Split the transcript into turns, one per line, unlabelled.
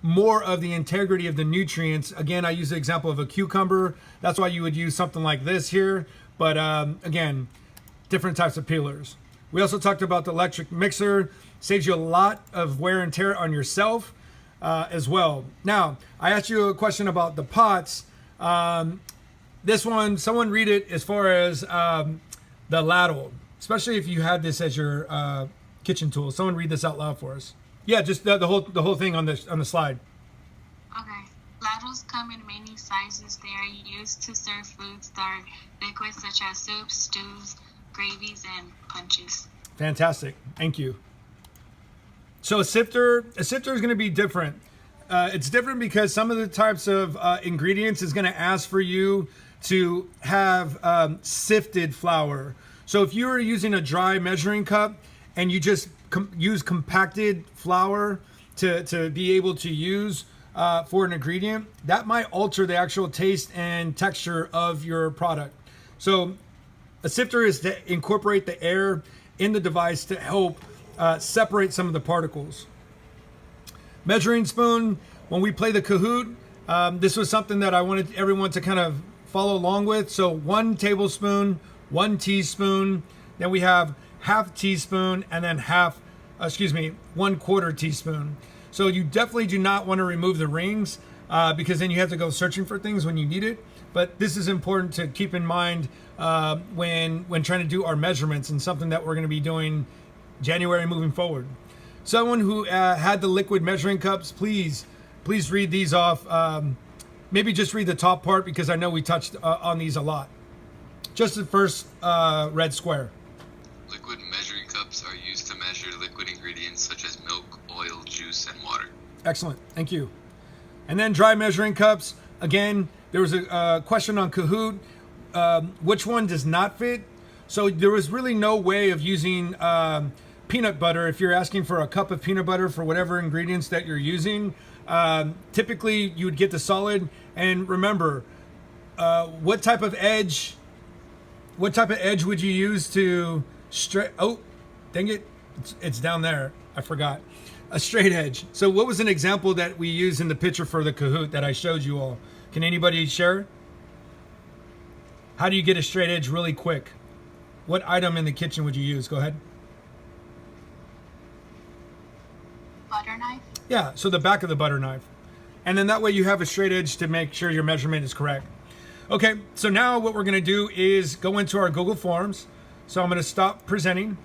more of the integrity of the nutrients. Again, I use the example of a cucumber. That's why you would use something like this here. But again, different types of peelers. We also talked about the electric mixer. Saves you a lot of wear and tear on yourself as well. Now, I asked you a question about the pots. This one, someone read it as far as the ladle, especially if you had this as your kitchen tool. Someone read this out loud for us. Yeah, just the whole thing on the slide.
Okay. Ladles come in many sizes. They are used to serve foods that are liquids such as soups, stews, gravies, and punches.
Fantastic. Thank you. So a sifter is going to be different. It's different because some of the types of ingredients is going to ask for you to have sifted flour. So if you are using a dry measuring cup and you just use compacted flour to be able to use for an ingredient, that might alter the actual taste and texture of your product. So a sifter is to incorporate the air in the device to help separate some of the particles. Measuring spoon, when we play the Kahoot, this was something that I wanted everyone to kind of follow along with. So 1 tablespoon, 1 teaspoon, then we have half teaspoon, and then 1/4 teaspoon. So you definitely do not want to remove the rings because then you have to go searching for things when you need it. But this is important to keep in mind when trying to do our measurements, and something that we're going to be doing January moving forward. Someone who had the liquid measuring cups, please read these off. Maybe just read the top part because I know we touched on these a lot. Just the first red square.
Liquid measuring cups are used to measure liquid ingredients such as milk, oil, juice, and water.
Excellent. Thank you. And then dry measuring cups. Again, there was a question on Kahoot. Which one does not fit? So there was really no way of using peanut butter. If you're asking for a cup of peanut butter for whatever ingredients that you're using, typically you would get the solid. And remember, what type of edge would you use to straight? Oh, dang it. It's down there. I forgot. A straight edge. So what was an example that we used in the picture for the Kahoot that I showed you all? Can anybody share? How do you get a straight edge really quick? What item in the kitchen would you use? Go ahead.
Butter knife?
Yeah, so the back of the butter knife. And then that way you have a straight edge to make sure your measurement is correct. Okay, so now what we're going to do is go into our Google Forms. So I'm going to stop presenting.